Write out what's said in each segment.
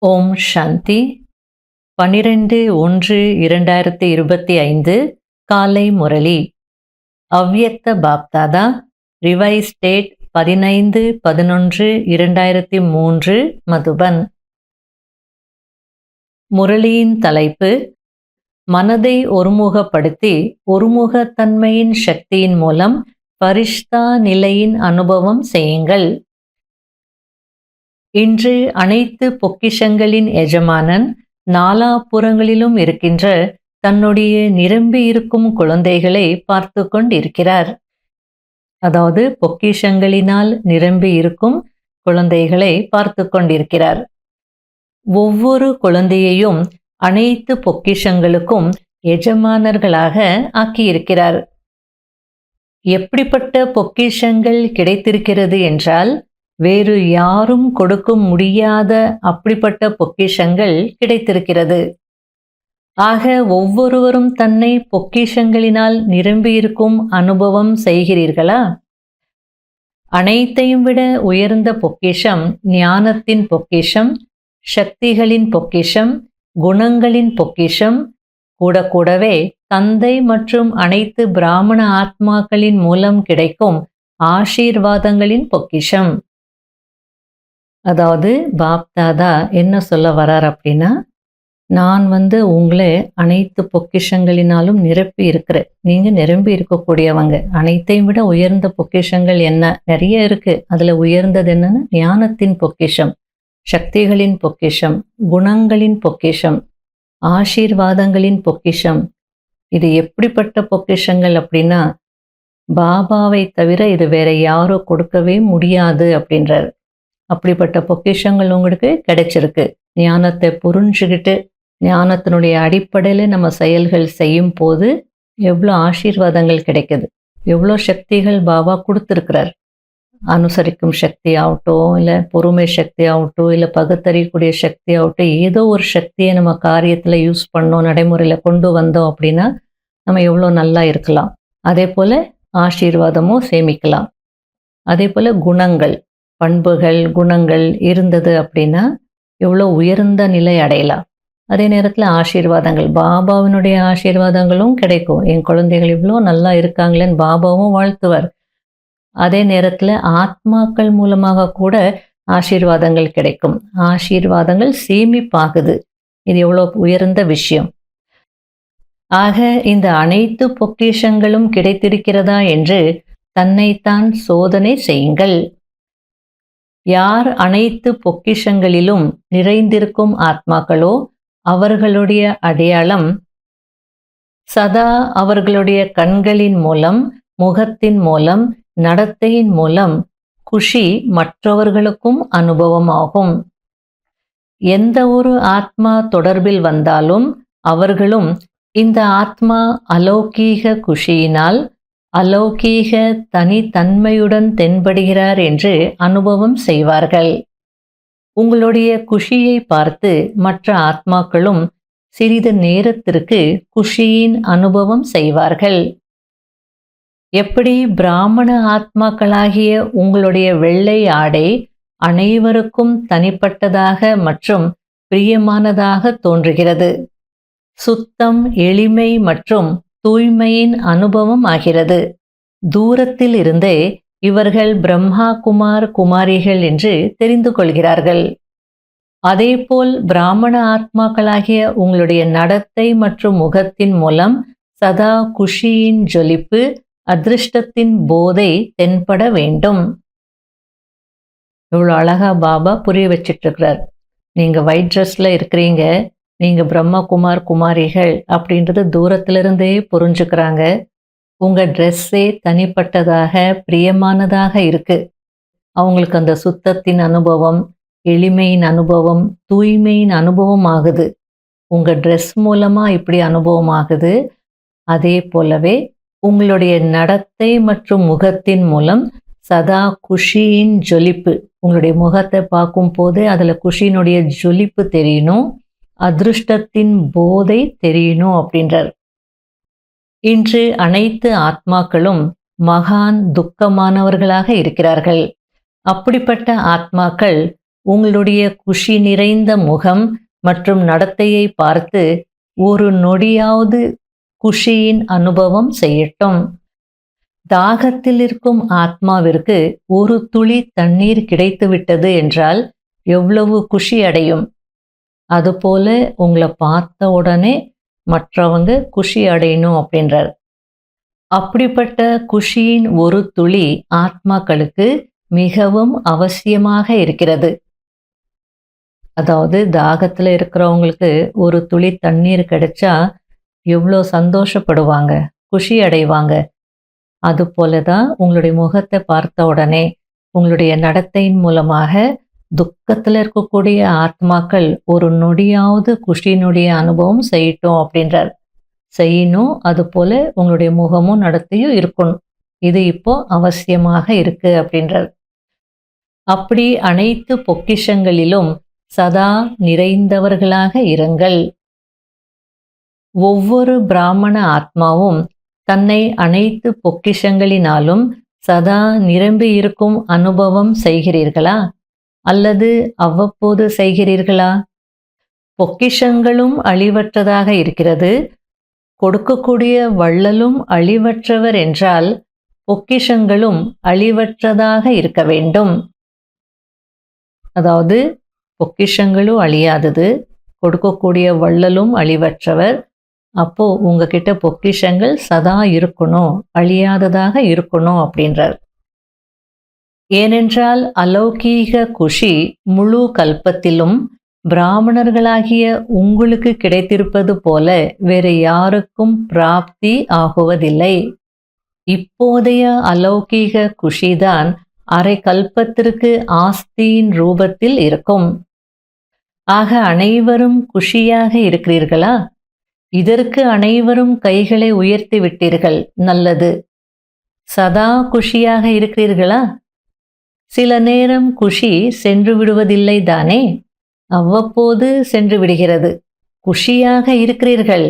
ஓம் சாந்தி 12-1-2025 காலை முரளி அவ்யக்த Bapdada revise date 15-11-2003 Madhuban. முரளியின் தலைப்பு: மனதை ஒருமுகப்படுத்தி ஒருமுகத்தன்மையின் சக்தியின் மூலம் பரிஷ்தா நிலையின் அனுபவம் செய்யுங்கள். இன்று அனைத்து பொக்கிஷங்களின் எஜமானன் நாலாபுறங்களிலும் இருக்கின்ற தன்னுடைய நிரம்பி இருக்கும் குழந்தைகளை பார்த்து கொண்டிருக்கிறார். அதாவது பொக்கிஷங்களினால் நிரம்பி இருக்கும் குழந்தைகளை பார்த்து கொண்டிருக்கிறார். ஒவ்வொரு குழந்தையையும் அனைத்து பொக்கிஷங்களுக்கும் எஜமானர்களாக ஆக்கியிருக்கிறார். எப்படிப்பட்ட பொக்கிஷங்கள் கிடைத்திருக்கிறது என்றால், வேறு யாரும் கொடுக்க முடியாத அப்படிப்பட்ட பொக்கிஷங்கள் கிடைத்திருக்கிறது. ஆக ஒவ்வொருவரும் தன்னை பொக்கிஷங்களினால் நிரம்பியிருக்கும் அனுபவம் செய்கிறீர்களா? அனைத்தையும் விட உயர்ந்த பொக்கிஷம் ஞானத்தின் பொக்கிஷம், சக்திகளின் பொக்கிஷம், குணங்களின் பொக்கிஷம், கூடவே தந்தை மற்றும் அனைத்து பிராமண ஆத்மாக்களின் மூலம் கிடைக்கும் ஆசீர்வாதங்களின் பொக்கிஷம். அதாவது பாப்தாதா என்ன சொல்ல வரார் அப்படின்னா, நான் உங்களை அனைத்து பொக்கிஷங்களினாலும் நிரப்பி இருக்கிறேன். நீங்க நிரம்பி இருக்கக்கூடியவங்க. அனைத்தையும் விட உயர்ந்த பொக்கிஷங்கள் என்ன? நிறைய இருக்கு. அதுல உயர்ந்தது என்னன்னா ஞானத்தின் பொக்கிஷம், சக்திகளின் பொக்கிஷம், குணங்களின் பொக்கிஷம், ஆசீர்வாதங்களின் பொக்கிஷம். இது எப்படிப்பட்ட பொக்கிஷங்கள் அப்படின்னா, பாபாவை தவிர இது வேற யாரும் கொடுக்கவே முடியாது அப்படின்றார். அப்படிப்பட்ட பொக்கிஷங்கள் உங்களுக்கு கிடைச்சிருக்கு. ஞானத்தை புரிஞ்சுக்கிட்டு ஞானத்தினுடைய அடிப்படையில் நம்ம செயல்கள் செய்யும் போது எவ்வளோ ஆசீர்வாதங்கள் கிடைக்குது, எவ்வளோ சக்திகள் பாபா கொடுத்துருக்கிறார். அனுசரிக்கும் சக்தி ஆகட்டும், இல்லை பொறுமை சக்தி ஆகட்டும், இல்லை பகுத்தறியக்கூடிய சக்தி ஆகட்டும், ஏதோ ஒரு சக்தியை நம்ம காரியத்தில் யூஸ் பண்ணோம், நடைமுறையில் கொண்டு வந்தோம் அப்படின்னா நம்ம எவ்வளோ நல்லா இருக்கலாம். அதே போல் ஆசீர்வாதமும் சேமிக்கலாம். அதே போல் குணங்கள், பண்புகள், குணங்கள் இருந்தது அப்படின்னா எவ்வளோ உயர்ந்த நிலை அடையலாம். அதே நேரத்தில் ஆசீர்வாதங்கள், பாபாவினுடைய ஆசீர்வாதங்களும் கிடைக்கும். என் குழந்தைகள் இவ்வளோ நல்லா இருக்காங்களேன்னு பாபாவும் வாழ்த்துவார். அதே நேரத்தில் ஆத்மாக்கள் மூலமாக கூட ஆசீர்வாதங்கள் கிடைக்கும். ஆசீர்வாதங்கள் சேமிப்பாகுது. இது எவ்வளோ உயர்ந்த விஷயம். ஆக இந்த அனைத்து பொக்கிஷங்களும் கிடைத்திருக்கிறதா என்று தன்னைத்தான் சோதனை செய்யுங்கள். யார் அனைத்து பொக்கிஷங்களிலும் நிறைந்திருக்கும் ஆத்மாக்களோ அவர்களுடைய அடையாளம் சதா அவர்களுடைய கண்களின் மூலம், முகத்தின் மூலம், நடத்தையின் மூலம் குஷி மற்றவர்களுக்கும் அனுபவமாகும். எந்த ஒரு ஆத்மா தொடர்பில் வந்தாலும் அவர்களும் இந்த ஆத்மா அலௌகீக குஷியினால் அலௌகீக தனித்தன்மையுடன் தென்படுகிறார் என்று அனுபவம் செய்வார்கள். உங்களுடைய குஷியை பார்த்து மற்ற ஆத்மாக்களும் சிறிது நேரத்திற்கு குஷியின் அனுபவம் செய்வார்கள். எப்படி பிராமண ஆத்மாக்களாகிய உங்களுடைய வெள்ளை ஆடை அனைவருக்கும் தனிப்பட்டதாக மற்றும் பிரியமானதாக தோன்றுகிறது. சுத்தம், எளிமை மற்றும் தூய்மையின் அனுபவம் ஆகிறது. தூரத்தில் இருந்தே இவர்கள் பிரம்மா குமார் குமாரிகள் என்று தெரிந்து கொள்கிறார்கள். அதேபோல் பிராமண ஆத்மாக்களாகிய உங்களுடைய நடத்தை மற்றும் முகத்தின் மூலம் சதா குஷியின் ஜொலிப்பு, அதிர்ஷ்டத்தின் போதை தென்பட வேண்டும். இவ்வளோ அழகா பாபா புரிய வச்சிட்டு இருக்கிறார். நீங்க ஒயிட் ட்ரெஸ்ல இருக்கிறீங்க, நீங்க பிரம்மகுமார் குமாரிகள் அப்படின்றது தூரத்திலிருந்தே புரிஞ்சுக்கிறாங்க. உங்க ட்ரெஸ்ஸே தனிப்பட்டதாக பிரியமானதாக இருக்கு. அவங்களுக்கு அந்த சுத்தத்தின் அனுபவம், எளிமையின் அனுபவம், தூய்மையின் அனுபவம் ஆகுது. உங்க ட்ரெஸ் மூலமா இப்படி அனுபவம் ஆகுது. அதே போலவே உங்களுடைய நடத்தை மற்றும் முகத்தின் மூலம் சதா குஷியின் ஜொலிப்பு, உங்களுடைய முகத்தை பார்க்கும் போதே அதுல குஷியினுடைய ஜொலிப்பு தெரியணும், அதிருஷ்டத்தின் போதை தெரியணும் அப்படின்றார். இன்று அனைத்து ஆத்மாக்களும் மகான் துக்கமானவர்களாக இருக்கிறார்கள். அப்படிப்பட்ட ஆத்மாக்கள் உங்களுடைய குஷி நிறைந்த முகம் மற்றும் நடத்தையை பார்த்து ஒரு நொடியாவது குஷியின் அனுபவம் செய்யட்டும். தாகத்தில் இருக்கும் ஆத்மாவிற்கு ஒரு துளி தண்ணீர் கிடைத்துவிட்டது என்றால் எவ்வளவு குஷி அடையும். அதுபோல உங்களை பார்த்த உடனே மற்றவங்க குஷி அடையணும் அப்படின்றார். அப்படிப்பட்ட குஷியின் ஒரு துளி ஆத்மாக்களுக்கு மிகவும் அவசியமாக இருக்கிறது. அதாவது தாகத்தில் இருக்கிறவங்களுக்கு ஒரு துளி தண்ணீர் கிடைச்சா எவ்வளோ சந்தோஷப்படுவாங்க, குஷி அடைவாங்க. அதுபோல தான் உங்களுடைய முகத்தை பார்த்த உடனே உங்களுடைய நடத்தையின் மூலமாக துக்கத்தில் இருக்கக்கூடிய ஆத்மாக்கள் ஒரு நொடியாவது குஷியினுடைய அனுபவம் செய்யட்டும் அப்படின்றார். செய்யணும். அதுபோல உங்களுடைய முகமும் நடத்தையும் இருக்கணும். இது இப்போ அவசியமாக இருக்கு அப்படின்றார். அப்படி அனைத்து பொக்கிஷங்களிலும் சதா நிறைந்தவர்களாக இருங்கள். ஒவ்வொரு பிராமண ஆத்மாவும் தன்னை அனைத்து பொக்கிஷங்களினாலும் சதா நிரம்பி இருக்கும் அனுபவம் செய்கிறீர்களா அல்லது அவ்வப்போது செய்கிறீர்களா? பொக்கிஷங்களும் அழிவற்றதாக இருக்கிறது. கொடுக்கக்கூடிய வள்ளலும் அழிவற்றவர் என்றால் பொக்கிஷங்களும் அழிவற்றதாக இருக்க வேண்டும். அதாவது பொக்கிஷங்களும் அழியாதது, கொடுக்கக்கூடிய வள்ளலும் அழிவற்றவர். அப்போ உங்ககிட்ட பொக்கிஷங்கள் சதா இருக்கணும், அழியாததாக இருக்கணும் அப்படின்றார். ஏனென்றால் அலௌகீக குஷி முழு கல்பத்திலும் பிராமணர்களாகிய உங்களுக்கு கிடைத்திருப்பது போல வேறு யாருக்கும் பிராப்தி ஆகுவதில்லை. இப்போதைய அலௌகீக குஷிதான் அரை கல்பத்திற்கு ஆஸ்தியின் ரூபத்தில் இருக்கும். ஆக அனைவரும் குஷியாக இருக்கிறீர்களா? இதற்கு அனைவரும் கைகளை உயர்த்தி விட்டீர்கள், நல்லது. சதா குஷியாக இருக்கிறீர்களா? சில நேரம் குஷி சென்று விடுவதில்லை தானே? அவ்வப்போது சென்று விடுகிறது. குஷியாக இருக்கிறீர்கள்.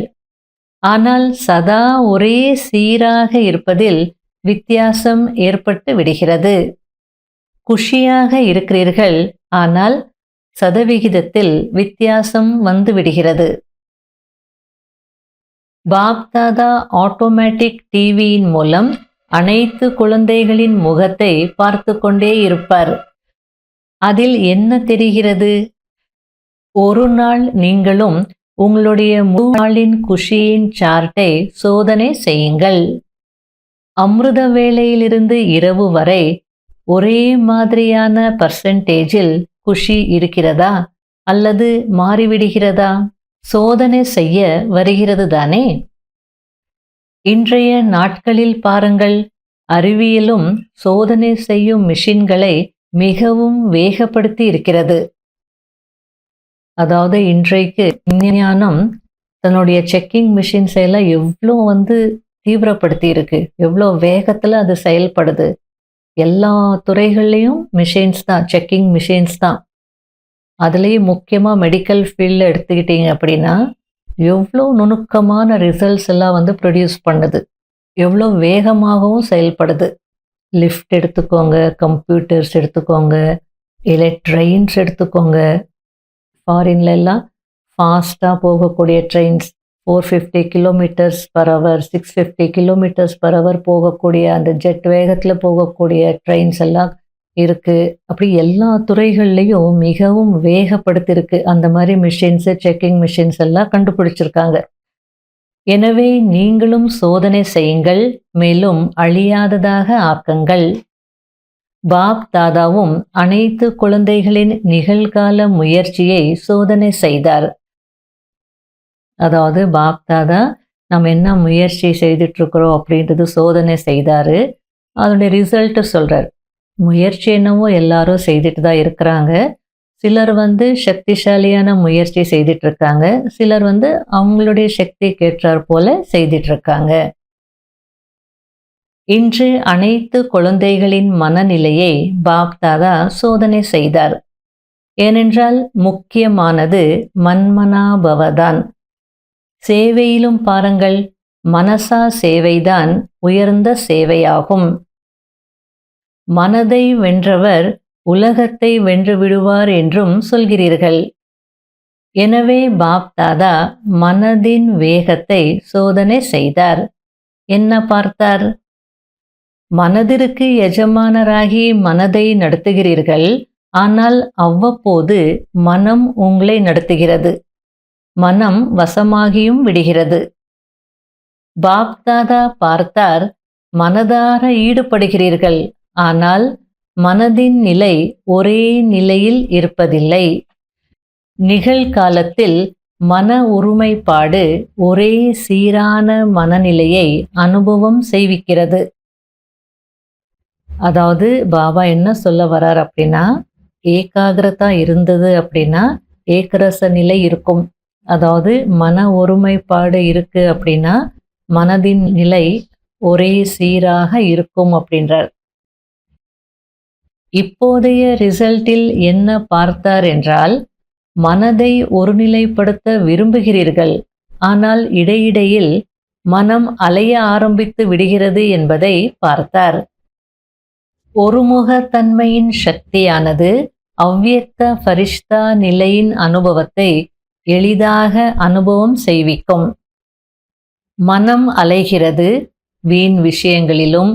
ஆனால் சதா ஒரே சீராக இருப்பதில் வித்தியாசம் ஏற்பட்டு விடுகிறது. குஷியாக இருக்கிறீர்கள், ஆனால் சதவிகிதத்தில் வித்தியாசம் வந்து விடுகிறது. பாப்தாதா ஆட்டோமேட்டிக் டிவியின் மூலம் அனைத்து குழந்தைகளின் முகத்தை பார்த்து கொண்டே இருப்பார். அதில் என்ன தெரிகிறது? ஒரு நாள் நீங்களும் உங்களுடைய முழு நாளின் குஷியின் சார்ட்டை சோதனை செய்யுங்கள். அமிர்த வேளையிலிருந்து இரவு வரை ஒரே மாதிரியான பர்சன்டேஜில் குஷி இருக்கிறதா அல்லது மாறிவிடுகிறதா? சோதனை செய்ய வருகிறது தானே? இன்றைய நாட்களில் பாருங்கள், அறிவியலும் சோதனை செய்யும் மிஷின்களை மிகவும் வேகப்படுத்தி இருக்கிறது. அதாவது இன்றைக்கு விஞ்ஞானம் தன்னுடைய செக்கிங் மிஷின்ஸ் எல்லாம் எவ்வளோ தீவிரப்படுத்தி இருக்கு, எவ்வளோ வேகத்தில் அது செயல்படுது. எல்லா துறைகள்லையும் மிஷின்ஸ் தான், செக்கிங் மிஷின்ஸ் தான். அதுலேயும் முக்கியமாக மெடிக்கல் ஃபீல்டில் எடுத்துக்கிட்டீங்க அப்படின்னா எவ்வளோ நுணுக்கமான ரிசல்ட்ஸ் எல்லாம் ப்ரொடியூஸ் பண்ணுது, எவ்வளோ வேகமாகவும் செயல்படுது. லிஃப்ட் எடுத்துக்கோங்க, கம்ப்யூட்டர்ஸ் எடுத்துக்கோங்க, ட்ரெயின்ஸ் எடுத்துக்கோங்க. ஃபாரின்ல எல்லாம் ஃபாஸ்ட்டாக போகக்கூடிய ட்ரெயின்ஸ் 450 km/h 650 km/h போகக்கூடிய அந்த ஜெட் வேகத்தில் போகக்கூடிய ட்ரெயின்ஸ் எல்லாம் இருக்குது. அப்படி எல்லா துறைகள்லையும் மிகவும் வேகப்படுத்திருக்கு. அந்த மாதிரி மிஷின்ஸு, செக்கிங் மிஷின்ஸ் எல்லாம் கண்டுபிடிச்சிருக்காங்க. எனவே நீங்களும் சோதனை செய்யுங்கள், மேலும் அழியாததாக ஆக்குங்கள். பாப் தாதாவும் அனைத்து குழந்தைகளின் நிகழ்கால முயற்சியை சோதனை செய்தார். அதாவது பாப் தாதா நம்ம என்ன முயற்சி செய்துட்ருக்குறோம் அப்படின்றது சோதனை செய்தார். அதனுடைய ரிசல்ட்டு சொல்கிறார். முயற்சி என்னவோ எல்லாரும் செய்துட்டு தான் இருக்கிறாங்க. சிலர் சக்திசாலியான முயற்சி செய்துட்ருக்காங்க, சிலர் அவங்களுடைய சக்தி கேட்டார் போல செய்துட்ருக்காங்க. இன்று அனைத்து குழந்தைகளின் மனநிலையை பாப்தாதா சோதனை செய்தார். ஏனென்றால் முக்கியமானது மன்மனாபவதான். சேவையிலும் பாருங்கள், மனசா சேவைதான் உயர்ந்த சேவையாகும். மனதை வென்றவர் உலகத்தை வென்று விடுவார் என்றும் சொல்கிறீர்கள். எனவே பாப் தாதா மனதின் வேகத்தை சோதனை செய்தார். என்ன பார்த்தார்? மனதிற்கு எஜமானராகி மனதை நடத்துகிறீர்கள். ஆனால் அவ்வப்போது மனம் உங்களை நடத்துகிறது. மனம் வசமாகியும் விடுகிறது. பாப் தாதா பார்த்தார், மனதார ஈடுபடுகிறீர்கள். ஆனால் மனதின் நிலை ஒரே நிலையில் இருப்பதில்லை. நிகழ்காலத்தில் மன ஒருமைப்பாடு ஒரே சீரான மனநிலையை அனுபவம் செய்விக்கிறது. அதாவது பாபா என்ன சொல்ல வரார் அப்படின்னா, ஏகாகிரதா இருந்தது அப்படின்னா ஏக்கரச நிலை இருக்கும். அதாவது மன ஒருமைப்பாடு இருக்கு அப்படின்னா மனதின் நிலை ஒரே சீராக இருக்கும் அப்படின்றார். இப்போதைய ரிசல்ட்டில் என்ன பார்த்தார் என்றால், மனதை ஒருநிலைப்படுத்த விரும்புகிறீர்கள். ஆனால் இடையிடையில் மனம் அலைய ஆரம்பித்து விடுகிறது என்பதை பார்த்தார். ஒருமுகத்தன்மையின் சக்தியானது அவ்வியக்த ஃபரிஷ்தா நிலையின் அனுபவத்தை எளிதாக அனுபவம் செய்விக்கும். மனம் அலைகிறது. வீண் விஷயங்களிலும்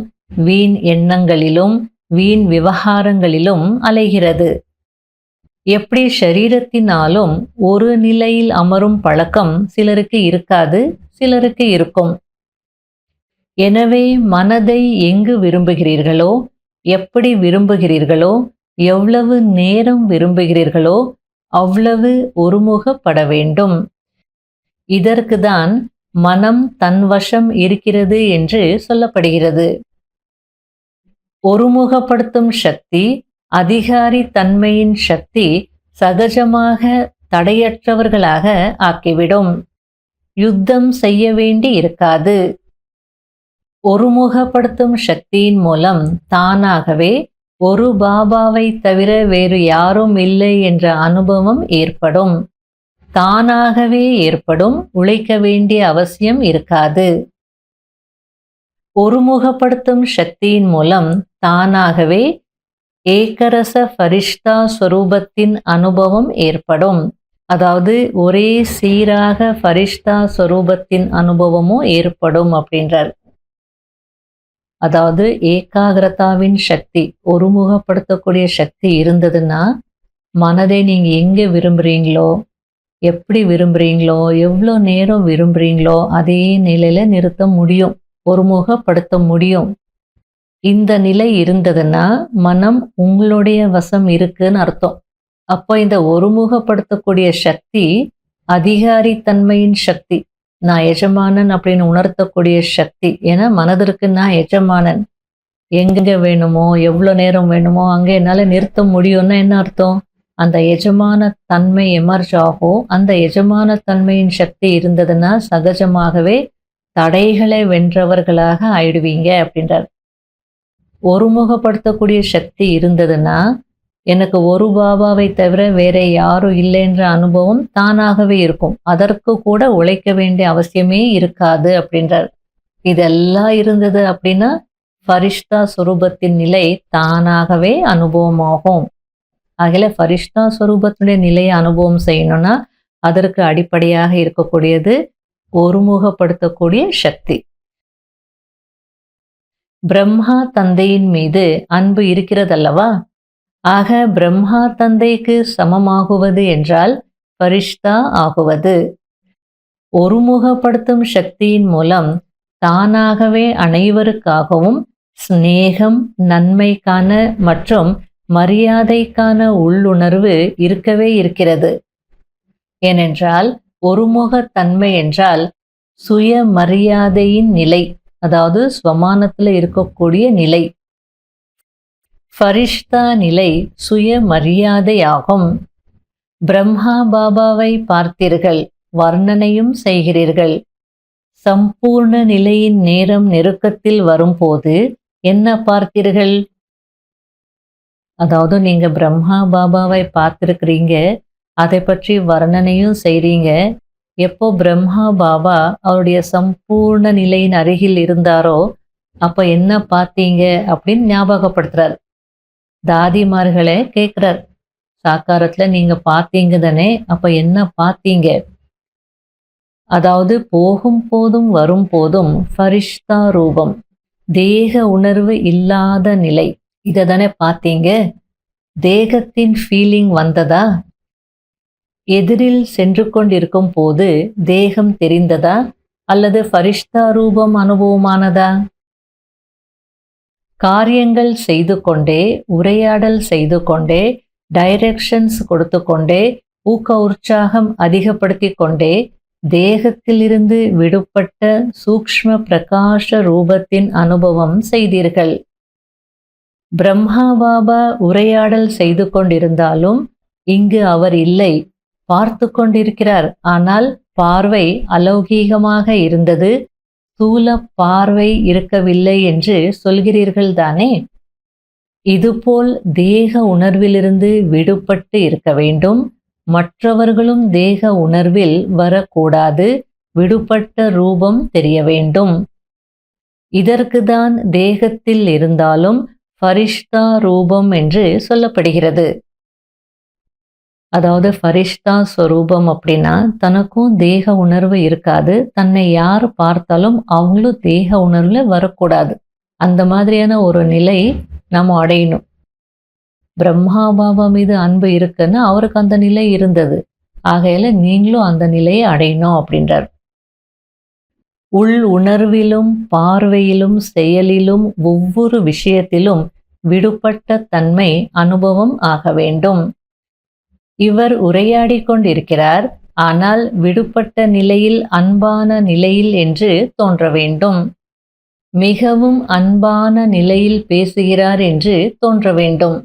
வீண் எண்ணங்களிலும் வீண் விவகாரங்களிலும் அலைகிறது. எப்படி சரீரத்தினாலும் ஒரு நிலையில் அமரும் பழக்கம் சிலருக்கு இருக்காது, சிலருக்கு இருக்கும். எனவே மனதை எங்கு விரும்புகிறீர்களோ, எப்படி விரும்புகிறீர்களோ, எவ்வளவு நேரம் விரும்புகிறீர்களோ அவ்வளவு ஒருமுகப்பட வேண்டும். இதற்குதான் மனம் தன்வசம் இருக்கிறது என்று சொல்லப்படுகிறது. ஒருமுகப்படுத்தும் சக்தி, அதிகாரி தன்மையின் சக்தி சகஜமாக தடையற்றவர்களாக ஆக்கிவிடும். யுத்தம் செய்ய வேண்டி இருக்காது. ஒருமுகப்படுத்தும் சக்தியின் மூலம் தானாகவே ஒரு பாபாவை தவிர வேறு யாரும் இல்லை என்ற அனுபவம் ஏற்படும். தானாகவே ஏற்படும். உழைக்க வேண்டிய அவசியம் இருக்காது. ஒருமுகப்படுத்தும் சக்தியின் மூலம் தானாகவே ஏகரச ஃபரிஷ்தா ஸ்வரூபத்தின் அனுபவம் ஏற்படும். அதாவது ஒரே சீராக ஃபரிஷ்தா ஸ்வரூபத்தின் அனுபவமும் ஏற்படும் அப்படின்றார். அதாவது ஏகாகிரதாவின் சக்தி, ஒருமுகப்படுத்தக்கூடிய சக்தி இருந்ததுன்னா மனதை நீங்க எங்க விரும்புறீங்களோ, எப்படி விரும்புறீங்களோ, எவ்வளோ நேரம் விரும்புறீங்களோ அதே நிலையில நிறுத்த முடியும், ஒருமுகப்படுத்த முடியும். இந்த நிலை இருந்ததுன்னா மனம் உங்களுடைய வசம் இருக்குன்னு அர்த்தம். அப்போ இந்த ஒருமுகப்படுத்தக்கூடிய சக்தி அதிகாரி தன்மையின் சக்தி, நான் எஜமானன் அப்படின்னு உணர்த்தக்கூடிய சக்தி. ஏன்னா மனதிற்கு நான் எஜமானன், எங்க வேணுமோ எவ்வளோ நேரம் வேணுமோ அங்கே என்னால் நிறுத்த முடியும்னா என்ன அர்த்தம்? அந்த எஜமான தன்மை எமர்ஜ் ஆகும். அந்த எஜமான தன்மையின் சக்தி இருந்ததுன்னா சகஜமாகவே தடைகளை வென்றவர்களாக ஆயிடுவீங்க அப்படின்றார். ஒருமுகப்படுத்தக்கூடிய சக்தி இருந்ததுன்னா எனக்கு ஒரு பாபாவை தவிர வேற யாரும் இல்லைன்ற அனுபவம் தானாகவே இருக்கும். அதற்கு கூட உழைக்க வேண்டிய அவசியமே இருக்காது அப்படின்றார். இதெல்லாம் இருந்தது அப்படின்னா ஃபரிஷ்தா சுரூபத்தின் நிலை தானாகவே அனுபவமாகும். ஆகல ஃபரிஷ்தா சுரூபத்தினுடைய நிலையை அனுபவம் செய்யணும்னா அதற்கு அடிப்படையாக இருக்கக்கூடியது ஒருமுகப்படுத்தக்கூடிய சக்தி. பிரம்மா தந்தையின் மீது அன்பு இருக்கிறதல்லவா? ஆக பிரம்மா தந்தைக்கு சமமாகுவது என்றால் ஃபரிஷ்தா ஆகுவது. ஒருமுகப்படுத்தும் சக்தியின் மூலம் தானாகவே அனைவருக்காகவும் சிநேகம், நன்மைக்கான மற்றும் மரியாதைக்கான உள்ளுணர்வு இருக்கவே இருக்கிறது. ஏனென்றால் ஒருமுகத்தன்மை என்றால் சுய மரியாதையின் நிலை, அதாவது ஸ்வமானத்தில் இருக்கக்கூடிய நிலை. ஃபரிஷ்தா நிலை சுய மரியாதையாகும். பிரம்மா பாபாவை பார்த்தீர்கள், வர்ணனையும் செய்கிறீர்கள். சம்பூர்ண நிலையின் நேரம் நெருக்கத்தில் வரும்போது என்ன பார்த்தீர்கள்? அதாவது நீங்க பிரம்மா பாபாவை பார்த்திருக்கிறீங்க, அதை பற்றி வர்ணனையும் செய்றீங்க. எப்போ பிரம்மா பாபா அவருடைய சம்பூர்ண நிலையின் அருகில் இருந்தாரோ அப்ப என்ன பார்த்தீங்க அப்படின்னு ஞாபகப்படுத்துறார். தாதிமார்களே கேட்கிறார், சாக்காரத்துல நீங்க பார்த்தீங்க தானே, அப்ப என்ன பார்த்தீங்க? அதாவது போகும் போதும் வரும் போதும் ஃபரிஷ்தா ரூபம், தேக உணர்வு இல்லாத நிலை, இதை தானே பார்த்தீங்க? தேகத்தின் ஃபீலிங் வந்ததா? எதிரில் சென்று கொண்டிருக்கும் போது தேகம் தெரிந்ததா அல்லது ஃபரிஷ்தா ரூபம் அனுபவமானதா? காரியங்கள் செய்து கொண்டே, உரையாடல் செய்து கொண்டே, டைரக்ஷன்ஸ் கொடுத்து கொண்டே, ஊக்க உற்சாகம் அதிகப்படுத்தி கொண்டே, தேகத்திலிருந்து விடுபட்ட சூக்ஷ்ம பிரகாச ரூபத்தின் அனுபவம் செய்தீர்கள். பிரம்மா பாபா உரையாடல் செய்து கொண்டிருந்தாலும் இங்கு அவர் இல்லை, பார்த்து கொண்டிருக்கிறார். ஆனால் பார்வை அலௌகீகமாக இருந்தது, ஸ்தூல பார்வை இருக்கவில்லை என்று சொல்கிறீர்கள் தானே? இதுபோல் தேக உணர்விலிருந்து விடுபட்டு இருக்க வேண்டும். மற்றவர்களும் தேக உணர்வில் வரக்கூடாது. விடுபட்ட ரூபம் தெரிய வேண்டும். இதற்குதான் தேகத்தில் இருந்தாலும் ஃபரிஷ்தா ரூபம் என்று சொல்லப்படுகிறது. அதாவது ஃபரிஷ்தா ஸ்வரூபம் அப்படின்னா தனக்கும் தேக உணர்வு இருக்காது. தன்னை யார் பார்த்தாலும் அவங்களும் தேக உணர்வுல வரக்கூடாது. அந்த மாதிரியான ஒரு நிலை நம்ம அடையணும். பிரம்மா பாபா மீது அன்பு இருக்குன்னா அவருக்கு அந்த நிலை இருந்தது. ஆகையில நீங்களும் அந்த நிலையை அடையணும் அப்படின்றார். உள் உணர்விலும் பார்வையிலும் செயலிலும் ஒவ்வொரு விஷயத்திலும் விடுபட்ட தன்மை அனுபவம் ஆக வேண்டும். இவர் உரையாடி கொண்டிருக்கிறார், ஆனால் விடுபட்ட நிலையில் அன்பான நிலையில் என்று தோன்ற வேண்டும். மிகவும் அன்பான நிலையில் பேசுகிறார் என்று தோன்ற வேண்டும்.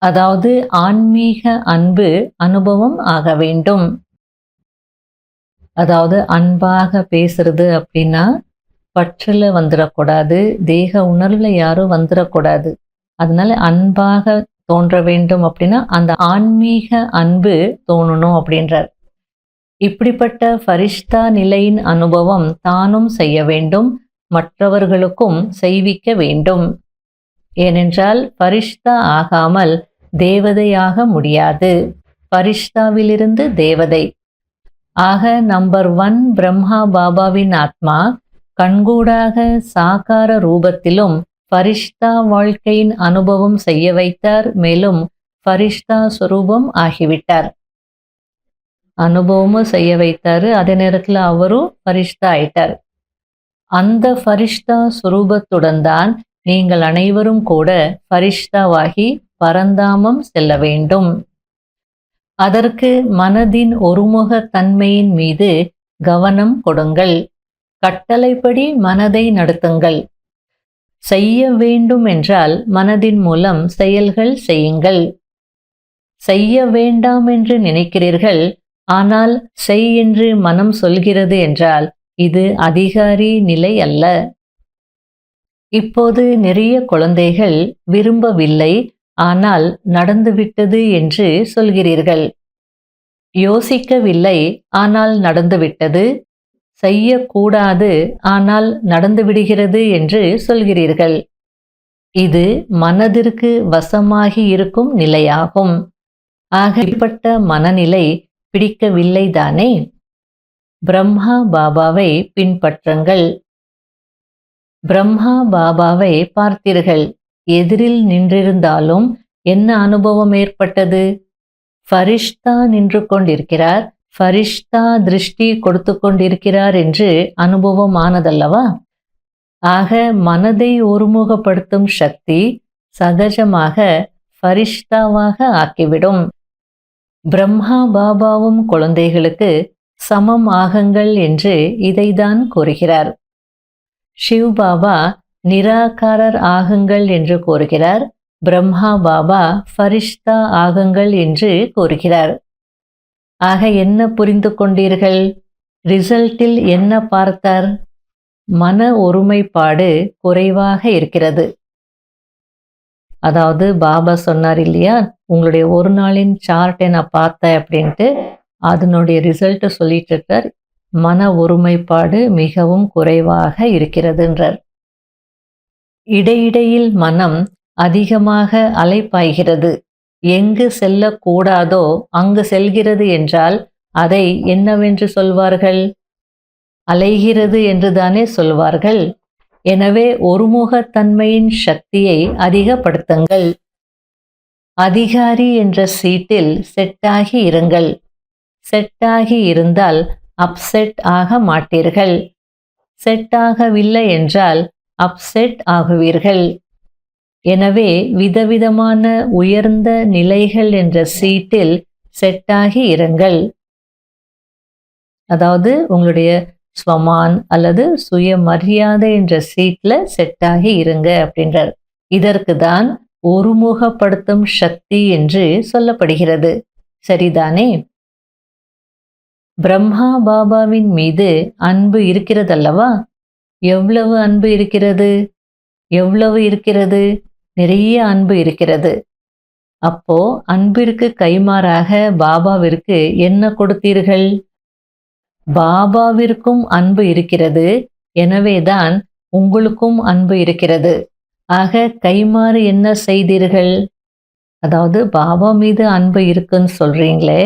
அதாவது ஆன்மீக அன்பு அனுபவம் ஆக வேண்டும். அதாவது அன்பாக பேசுறது அப்படின்னா பற்றுல வந்துடக்கூடாது, தேக உணர்வுல யாரும் வந்துடக்கூடாது. அதனால அன்பாக தோன்ற வேண்டும் அப்படின்னா அந்த ஆன்மீக அன்பு தோணணும் அப்படின்றார். இப்படிப்பட்ட ஃபரிஷ்தா நிலையின் அனுபவம் தானும் செய்ய வேண்டும், மற்றவர்களுக்கும் செய்விக்க வேண்டும். ஏனென்றால் ஃபரிஷ்தா ஆகாமல் தேவதையாக முடியாது. ஃபரிஷ்தாவிலிருந்து தேவதை ஆக நம்பர் 1 பிரம்மா பாபாவின் ஆத்மா கண்கூடாக சாகார ரூபத்திலும் ஃபரிஷ்தா வாழ்க்கையின் அனுபவம் செய்ய வைத்தார். மேலும் ஃபரிஷ்தா ஸ்வரூபம் ஆகிவிட்டார். அனுபவமும் செய்ய வைத்தாரு, அதே நேரத்தில் அவரும் ஃபரிஷ்தா ஆயிட்டார். அந்த ஃபரிஷ்தா ஸ்வரூபத்துடன் தான் நீங்கள் அனைவரும் கூட ஃபரிஷ்தாவாகி பரந்தாமம் செல்ல வேண்டும். அதற்கு மனதின் ஒருமுக தன்மையின் மீது கவனம் கொடுங்கள். கட்டளைப்படி மனதை நடத்துங்கள். செய்ய வேண்டும் என்றால் மனதின் மூலம் செயல்கள் செய்யுங்கள். செய்ய வேண்டாம் என்று நினைக்கிறீர்கள், ஆனால் செய் என்று மனம் சொல்கிறது என்றால் இது அதிகாரி நிலை அல்ல. இப்போது நிறைய குழந்தைகள் விரும்பவில்லை, ஆனால் நடந்துவிட்டது என்று சொல்கிறீர்கள். யோசிக்கவில்லை, ஆனால் நடந்துவிட்டது. செய்யக்கூடாது, ஆனால் நடந்துவிடுகிறது என்று சொல்கிறீர்கள். இது மனதிற்கு வசமாகி இருக்கும் நிலையாகும். ஆகப்பட்ட மனநிலை பிடிக்கவில்லை தானே? பிரம்மா பாபாவை பின்பற்றுங்கள். பிரம்மா பாபாவை பார்த்தீர்கள். எதிரில் நின்றிருந்தாலும் என்ன அனுபவம் ஏற்பட்டது? ஃபரிஷ்தா நின்று கொண்டிருக்கிறார், ஃபரிஷ்தா திருஷ்டி கொடுத்து கொண்டிருக்கிறார் என்று அனுபவம் ஆனதல்லவா? ஆக மனதை ஒருமுகப்படுத்தும் சக்தி சகஜமாக ஃபரிஷ்தாவாக ஆக்கிவிடும். பிரம்மா பாபாவும் குழந்தைகளுக்கு சமம் ஆகுங்கள் என்று இதைதான் கூறுகிறார். சிவ் பாபா நிராகாரர் ஆகுங்கள் என்று கூறுகிறார். பிரம்மா பாபா ஃபரிஷ்தா ஆகுங்கள் என்று கூறுகிறார். ஆக என்ன புரிந்து கொண்டீர்கள்? ரிசல்ட்டில் என்ன பார்த்தார்? மன ஒருமைப்பாடு குறைவாக இருக்கிறது. அதாவது பாபா சொன்னார் இல்லையா, உங்களுடைய ஒரு நாளின் சார்ட்டை நான் பார்த்தேன் அப்படின்ட்டு, அதனுடைய ரிசல்ட் சொல்லிட்டு இருக்கார். மன ஒருமைப்பாடு மிகவும் குறைவாக இருக்கிறதுன்றார். இடையிடையில் மனம் அதிகமாக அலைப்பாய்கிறது. எங்கு செல்லக்கூடாதோ அங்கு செல்கிறது என்றால் அதை என்னவென்று சொல்வார்கள்? அலைகிறது என்றுதானே சொல்வார்கள். எனவே ஒருமுகத்தன்மையின் சக்தியை அதிகப்படுத்துங்கள். அதிகாரி என்ற சீட்டில் செட்டாகி இருங்கள். செட்டாகி இருந்தால் அப்செட் ஆக மாட்டீர்கள். செட் ஆகவில்லை என்றால் அப்செட் ஆகுவீர்கள். எனவே விதவிதமான உயர்ந்த நிலைகள் என்ற சீட்டில் செட்டாகி இருங்கள். அதாவது உங்களுடைய ஸ்வமான் அல்லது சுயமரியாதை என்ற சீட்ல செட்டாகி இருங்க அப்படின்றார். இதற்கு தான் ஒருமுகப்படுத்தும் சக்தி என்று சொல்லப்படுகிறது. சரிதானே? பிரம்மா பாபாவின் மீது அன்பு இருக்கிறதல்லவா? எவ்வளவு அன்பு இருக்கிறது? எவ்வளவு இருக்கிறது? நிறைய அன்பு இருக்கிறது. அப்போ அன்பிற்கு கைமாறாக பாபாவிற்கு என்ன கொடுத்தீர்கள்? பாபாவிற்கும் அன்பு இருக்கிறது. எனவேதான் உங்களுக்கும் அன்பு இருக்கிறது. ஆக கைமாறு என்ன செய்தீர்கள்? அதாவது பாபா மீது அன்பு இருக்குன்னு சொல்றீங்களே,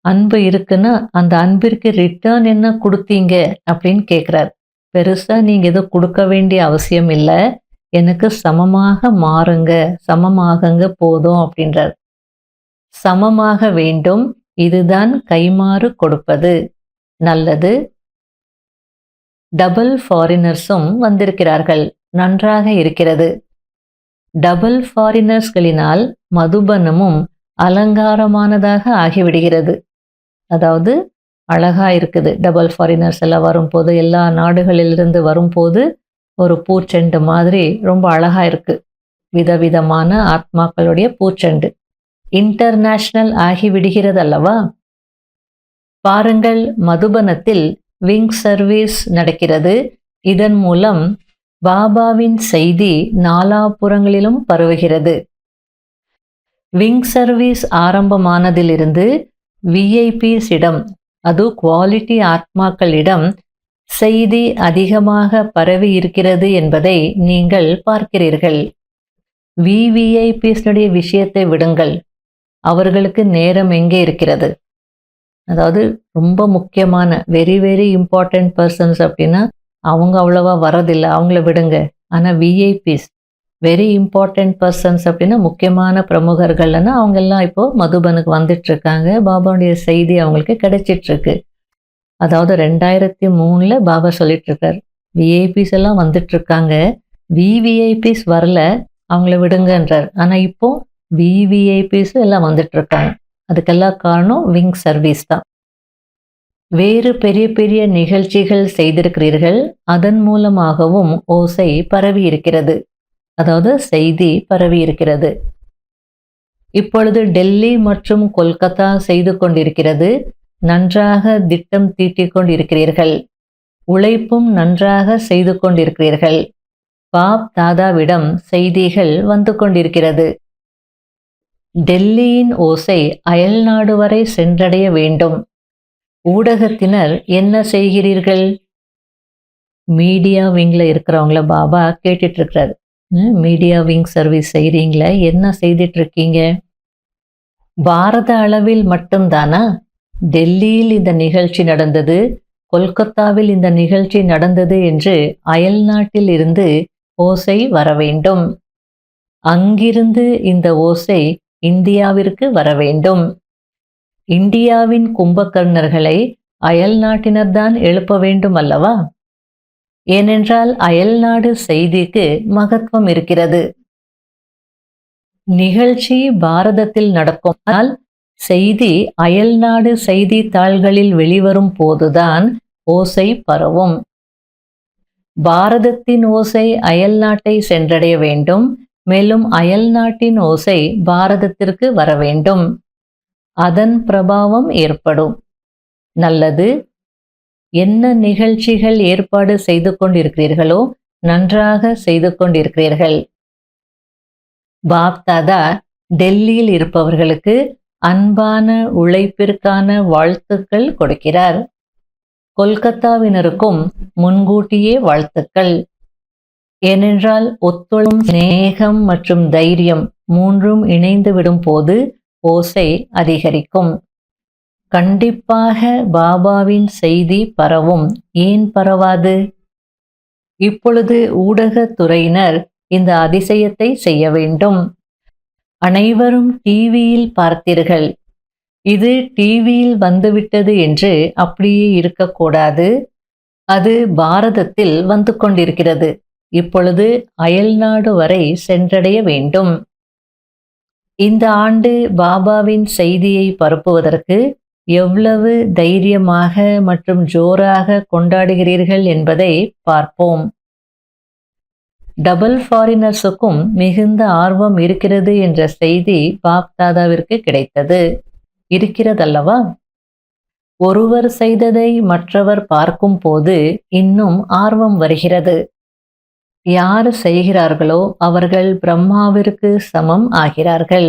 அன்பு இருக்குன்னா அந்த அன்பிற்கு ரிட்டர்ன் என்ன கொடுத்தீங்க அப்படின்னு கேட்குறார். பெருசா நீங்க எதுவும் கொடுக்க வேண்டிய அவசியம் இல்லை, எனக்கு சமமாக மாறுங்க, சமமாகங்க போதும் அப்படின்றார். சமமாக வேண்டும், இதுதான் கைமாறு கொடுப்பது. நல்லது. டபுள் ஃபாரினர்ஸும் வந்திருக்கிறார்கள். நன்றாக இருக்கிறது. டபுள் ஃபாரினர்ஸ்களினால் மதுபனமும் அலங்காரமானதாக ஆகிவிடுகிறது. அதாவது அழகா இருக்குது. டபுள் ஃபாரினர்ஸ் எல்லாம் வரும்போது, எல்லா நாடுகளிலிருந்து வரும்போது ஒரு பூச்செண்டு மாதிரி ரொம்ப அழகா இருக்கு. விதவிதமான ஆத்மாக்களுடைய பூச்செண்டு. இன்டர்நேஷனல் ஆகிவிடுகிறது அல்லவா? பாருங்கள், மதுபனத்தில் விங் சர்வீஸ் நடக்கிறது. இதன் மூலம் பாபாவின் செய்தி நாலாபுறங்களிலும் பரவுகிறது. விங் சர்வீஸ் ஆரம்பமானதிலிருந்து விஐபிஸிடம், அது குவாலிட்டி ஆத்மாக்களிடம் செய்தி அதிகமாக பரவி இருக்கிறது என்பதை நீங்கள் பார்க்கிறீர்கள். விவிஐபிஸுடைய விஷயத்தை விடுங்கள், அவர்களுக்கு நேரம் எங்கே இருக்கிறது? அதாவது ரொம்ப முக்கியமான வெரி வெரி இம்பார்ட்டன்ட் பர்சன்ஸ் அப்படின்னா அவங்க அவ்வளவா வரதில்லை, அவங்கள விடுங்க. ஆனால் விஐபிஸ் வெரி இம்பார்ட்டன்ட் பர்சன்ஸ் அப்படின்னா முக்கியமான பிரமுகர்கள்னா அவங்க எல்லாம் இப்போ மதுபனுக்கு வந்துட்டு இருக்காங்க. பாபாவுடைய செய்தி அவங்களுக்கு கிடைச்சிட்டு இருக்கு. அதாவது 2003 பாபா சொல்லிட்டு இருக்காரு, விஐபிஸ் எல்லாம் வந்துட்டு இருக்காங்க, விவிஐபிஸ் வரல, அவங்கள விடுங்கன்றார். ஆனால் இப்போ விவிஐபிஸ் எல்லாம் வந்துட்டு இருக்காங்க. அதுக்கெல்லாம் காரணம் விங் சர்வீஸ் தான். வேறு பெரிய பெரிய நிகழ்ச்சிகள் செய்திருக்கிறீர்கள். அதன் மூலமாகவும் ஓசை பரவி இருக்கிறது. அதாவது செய்தி பரவி இருக்கிறது. இப்பொழுது டெல்லி மற்றும் கொல்கத்தா செய்து கொண்டிருக்கிறது. நன்றாக திட்டம் தீட்டிக் கொண்டிருக்கிறீர்கள். உழைப்பும் நன்றாக செய்து கொண்டிருக்கிறீர்கள். பாப் தாதாவிடம் செய்திகள் வந்து கொண்டிருக்கிறது. டெல்லியின் ஓசை அயல்நாடு வரை சென்றடைய வேண்டும். ஊடகத்தினர் என்ன செய்கிறீர்கள்? மீடியா விங்கில் இருக்கிறவங்கள பாபா கேட்டுட்டு இருக்கிறார். மீடியா விங் சர்வீஸ் செய்கிறீங்களே, என்ன செய்துட்டு இருக்கீங்க? பாரத அளவில் மட்டும்தானா? டெல்லியில் இந்த நிகழ்ச்சி நடந்தது, கொல்கத்தாவில் இந்த நிகழ்ச்சி நடந்தது என்று அயல்நாட்டில் இருந்து ஓசை வர வேண்டும். அங்கிருந்து இந்த ஓசை இந்தியாவிற்கு வர வேண்டும். இந்தியாவின் கும்பகர்ணர்களை அயல் நாட்டினர்தான் எழுப்ப வேண்டும் அல்லவா? ஏனென்றால் அயல்நாடு செய்திக்கு மகத்துவம் இருக்கிறது. நிகழ்ச்சி பாரதத்தில் நடக்கும், ஆனால் செய்தி அயல்நாடு செய்தித்தாள்களில் வெளிவரும் போதுதான் ஓசை பரவும். பாரதத்தின் ஓசை அயல் நாட்டை சென்றடைய வேண்டும். மேலும் அயல் நாட்டின் ஓசை பாரதத்திற்கு வர வேண்டும். அதன் பிரபாவம் ஏற்படும். நல்லது. என்ன நிகழ்ச்சிகள் ஏற்பாடு செய்து கொண்டிருக்கிறீர்களோ நன்றாக செய்து கொண்டிருக்கிறீர்கள். பாப் தாதா டெல்லியில் இருப்பவர்களுக்கு அன்பான உழைப்பிற்கான வாழ்த்துக்கள் கொடுக்கிறார். கொல்கத்தாவினருக்கும் முன்கூட்டியே வாழ்த்துக்கள். ஏனென்றால் ஒத்துழைப்பும் சிநேகம் மற்றும் தைரியம் மூன்றும் இணைந்து விடும் போது ஓசை அதிகரிக்கும். கண்டிப்பாக பாபாவின் செய்தி பரவும். ஏன் பரவாது? இப்பொழுது ஊடகத் துறையினர் இந்த அதிசயத்தை செய்ய வேண்டும். அனைவரும் டிவியில் பார்த்தீர்கள். இது டிவியில் வந்துவிட்டது என்று அப்படியே இருக்கக்கூடாது. அது பாரதத்தில் வந்து கொண்டிருக்கிறது. இப்பொழுது அயல்நாடு வரை சென்றடைய வேண்டும். இந்த ஆண்டு பாபாவின் செய்தியை பரப்புவதற்கு எவ்வளவு தைரியமாக மற்றும் ஜோராக கொண்டாடுகிறீர்கள் என்பதை பார்ப்போம். டபுள் ஃபாரினர்ஸுக்கும் மிகுந்த ஆர்வம் இருக்கிறது என்ற செய்தி பாப் தாதாவிற்கு கிடைத்தது. இருக்கிறதல்லவா? ஒருவர் செய்ததை மற்றவர் பார்க்கும் போது இன்னும் ஆர்வம் வருகிறது. யார் செய்கிறார்களோ அவர்கள் பிரம்மாவிற்கு சமம் ஆகிறார்கள்.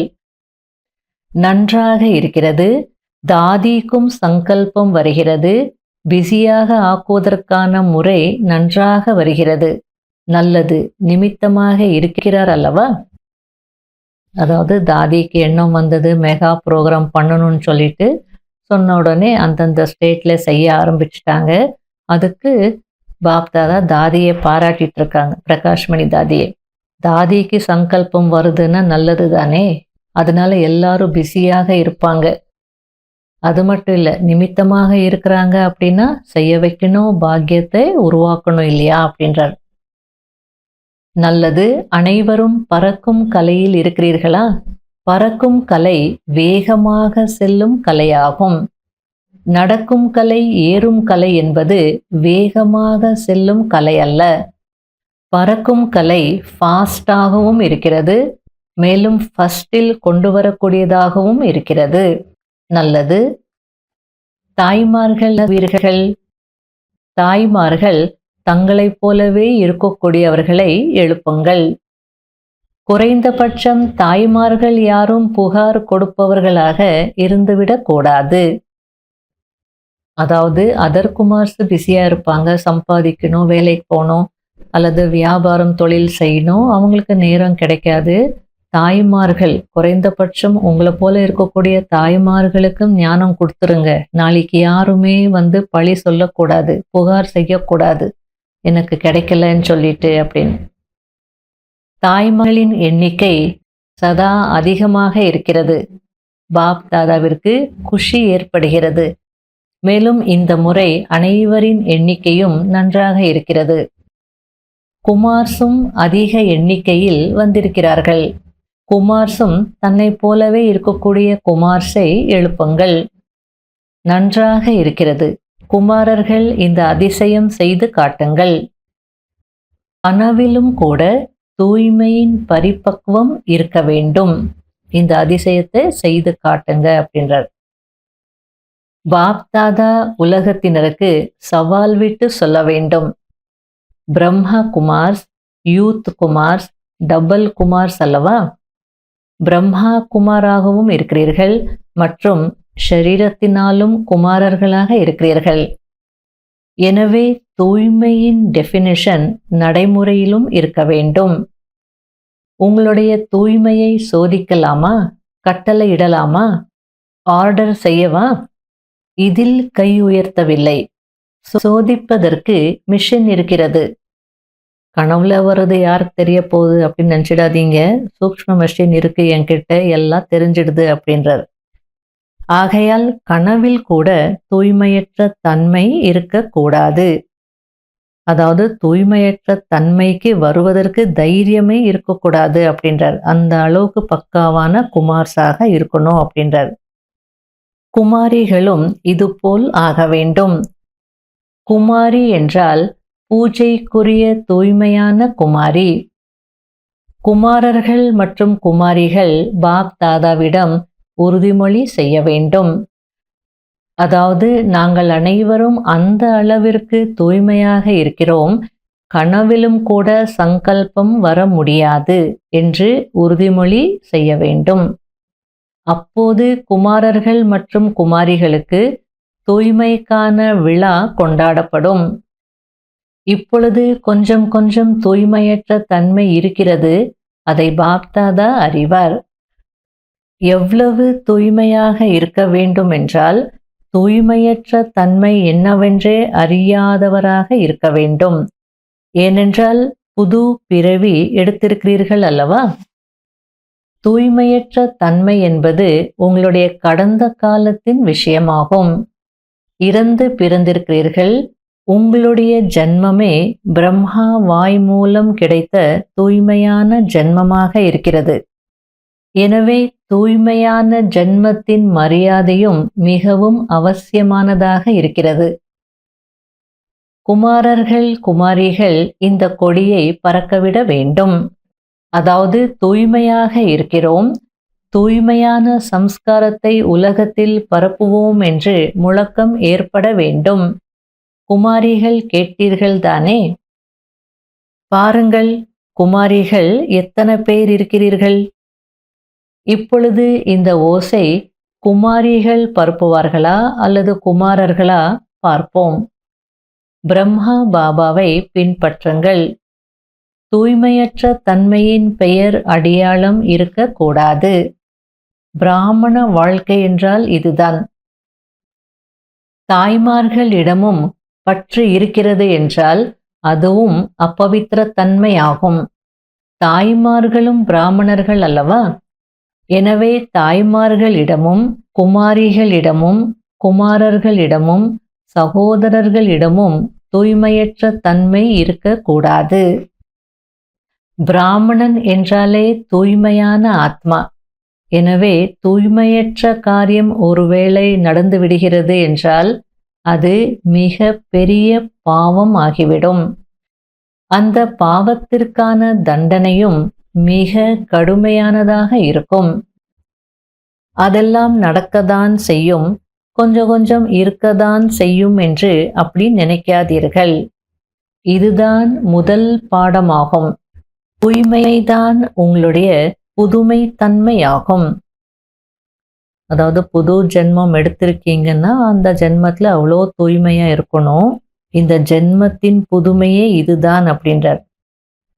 நன்றாக இருக்கிறது. தாதிக்கும் சங்கல்பம் வருகிறது. பிஸியாக ஆக்குவதற்கான முறை நன்றாக வருகிறது. நல்லது. நிமித்தமாக இருக்கிறார் அல்லவா? அதாவது தாதிக்கு எண்ணம் வந்தது, மெகா ப்ரோக்ராம் பண்ணணும்னு சொல்லிட்டு சொன்ன உடனே அந்தந்த ஸ்டேட்ல செய்ய ஆரம்பிச்சிட்டாங்க. அதுக்கு பாப் தாதா தாதியை பாராட்டிட்டு இருக்காங்க, பிரகாஷ்மணி தாதியை. தாதிக்கு சங்கல்பம் வருதுன்னா நல்லது தானே, அதனால எல்லாரும் பிஸியாக இருப்பாங்க. அது மட்டும் இல்லை, நிமித்தமாக இருக்கிறாங்க அப்படின்னா செய்ய வைக்கணும், பாக்கியத்தை உருவாக்கணும் இல்லையா அப்படின்றார். நல்லது. அனைவரும் பறக்கும் கலையில் இருக்கிறீர்களா? பறக்கும் கலை வேகமாக செல்லும் கலையாகும். நடக்கும் கலை, ஏறும் கலை என்பது வேகமாக செல்லும் கலை அல்ல. பறக்கும் கலை ஃபாஸ்டாகவும் இருக்கிறது, மேலும் ஃபர்ஸ்டில் கொண்டு வரக்கூடியதாகவும் இருக்கிறது. நல்லது. தாய்மார்கள் வீரர்கள். தாய்மார்கள் தங்களைப் போலவே இருக்கக்கூடியவர்களை எழுப்புங்கள். குறைந்தபட்சம் தாய்மார்கள் யாரும் புகார் கொடுப்பவர்களாக இருந்துவிடக் கூடாது. அதாவது அதர்குமார்ஸ் பிஸியா இருப்பாங்க, சம்பாதிக்கணும், வேலைக்கு போகணும் அல்லது வியாபாரம் தொழில் செய்யணும், அவங்களுக்கு நேரம் கிடைக்காது. தாய்மார்கள் குறைந்தபட்சம் உங்களை போல இருக்கக்கூடிய தாய்மார்களுக்கும் ஞானம் கொடுத்துருங்க. நாளைக்கு யாருமே பழி சொல்லக்கூடாது, புகார் செய்யக்கூடாது, எனக்கு கிடைக்கலன்னு சொல்லிட்டு அப்படின்னு. தாய்மார்களின் எண்ணிக்கை சதா அதிகமாக இருக்கிறது. பாப் தாதாவிற்கு குஷி ஏற்படுகிறது. மேலும் இந்த முறை அனைவரின் எண்ணிக்கையும் நன்றாக இருக்கிறது. குமார்ஸும் அதிக எண்ணிக்கையில் வந்திருக்கிறார்கள். குமார்ஸும் தன்னை போலவே இருக்கக்கூடிய குமார்ஸை எழுப்புங்கள். நன்றாக இருக்கிறது. குமாரர்கள் இந்த அதிசயம் செய்து காட்டுங்கள். கனவிலும் கூட தூய்மையின் பரிபக்குவம் இருக்க வேண்டும். இந்த அதிசயத்தை செய்து காட்டுங்க அப்படின்றார். பாப் தாதா உலகத்தினருக்கு சவால் விட்டு சொல்ல வேண்டும். பிரம்மா குமார்ஸ், யூத் குமார்ஸ், டபுள் குமார்ஸ் அல்லவா? பிரம்மா குமாராகவும் இருக்கிறீர்கள் மற்றும் ஷரீரத்தினாலும் குமாரர்களாக இருக்கிறீர்கள். எனவே தூய்மையின் டெஃபினிஷன் நடைமுறையிலும் இருக்க வேண்டும். உங்களுடைய தூய்மையை சோதிக்கலாமா? கட்டளை இடலாமா? ஆர்டர் செய்யவா? இதில் கை உயர்த்தவில்லை. சோதிப்பதற்கு மிஷின் இருக்கிறது. கனவுல வர்றது யாருக்கு தெரிய போகுது அப்படின்னு நினைச்சிடாதீங்க. சூக்ஷ்ம மிஷின் இருக்கு என்கிட்ட, எல்லாம் தெரிஞ்சிடுது அப்படின்றார். ஆகையால் கனவில் கூட தூய்மையற்ற தன்மை இருக்கக்கூடாது. அதாவது தூய்மையற்ற தன்மைக்கு வருவதற்கு தைரியமே இருக்கக்கூடாது அப்படின்றார். அந்த அளவுக்கு பக்காவான குமார்ஸாக இருக்கணும் அப்படின்றார். குமாரிகளும் இதுபோல் ஆக வேண்டும். குமாரி என்றால் பூஜைக்குரிய தூய்மையான குமாரி. குமாரர்கள் மற்றும் குமாரிகள் பாப் தாதாவிடம் உறுதிமொழி செய்ய வேண்டும். அதாவது நாங்கள் அனைவரும் அந்த அளவிற்கு தூய்மையாக இருக்கிறோம், கனவிலும் கூட சங்கல்பம் வர முடியாது என்று உறுதிமொழி செய்ய வேண்டும். அப்போது குமாரர்கள் மற்றும் குமாரிகளுக்கு தூய்மைக்கான விழா கொண்டாடப்படும். இப்பொழுது கொஞ்சம் கொஞ்சம் தூய்மையற்ற தன்மை இருக்கிறது. அதை பாப்தாதா அறிவார். எவ்வளவு தூய்மையாக இருக்க வேண்டும் என்றால், தூய்மையற்ற தன்மை என்னவென்றே அறியாதவராக இருக்க வேண்டும். ஏனென்றால் புது பிறவி எடுத்திருக்கிறீர்கள் அல்லவா? தூய்மையற்ற தன்மை என்பது உங்களுடைய கடந்த காலத்தின் விஷயமாகும். இறந்து பிறந்திருக்கிறீர்கள். உங்களுடைய ஜன்மமே பிரம்மா வாய் மூலம் கிடைத்த தூய்மையான ஜன்மமாக இருக்கிறது. எனவே தூய்மையான ஜன்மத்தின் மரியாதையும் மிகவும் அவசியமானதாக இருக்கிறது. குமாரர்கள் குமாரிகள் இந்த கொடியை பறக்கவிட வேண்டும். அதாவது தூய்மையாக இருக்கிறோம், தூய்மையான சம்ஸ்காரத்தை உலகத்தில் பரப்புவோம் என்று முழக்கம் ஏற்பட வேண்டும். குமாரிகள் கேட்டீர்கள் தானே? பாருங்கள், குமாரிகள் எத்தனை பேர் இருக்கிறீர்கள்? இப்பொழுது இந்த ஓசை குமாரிகள் பரப்புவார்களா அல்லது குமாரர்களா பார்ப்போம். பிரம்மா பாபாவை பின்பற்றுங்கள். தூய்மையற்ற தன்மையின் பெயர் அடையாளம் இருக்கக்கூடாது. பிராமண வாழ்க்கை என்றால் இதுதான். தாய்மார்களிடமும் பற்று இருக்கிறது என்றால் அதுவும் அப்பவித்திர தன்மையாகும். தாய்மார்களும் பிராமணர்கள் அல்லவா? எனவே தாய்மார்களிடமும் குமாரிகளிடமும் குமாரர்களிடமும் சகோதரர்களிடமும் தூய்மையற்ற தன்மை இருக்கக்கூடாது. பிராமணன் என்றாலே தூய்மையான ஆத்மா. எனவே தூய்மையற்ற காரியம் ஒருவேளை நடந்து விடுகிறது என்றால் அது மிக பெரிய பாவம் ஆகிவிடும். அந்த பாவத்திற்கான தண்டனையும் மிக கடுமையானதாக இருக்கும். அதெல்லாம் நடக்கத்தான் செய்யும், கொஞ்சம் கொஞ்சம் இருக்கத்தான் செய்யும் என்று அப்படி நினைக்காதீர்கள். இதுதான் முதல் பாடமாகும். தூய்மைதான் உங்களுடைய புதுமை தன்மையாகும். அதாவது புது ஜென்மம் எடுத்திருக்கீங்கன்னா அந்த ஜென்மத்தில் அவ்வளோ தூய்மையா இருக்கணும். இந்த ஜென்மத்தின் புதுமையே இதுதான் அப்படின்றார்.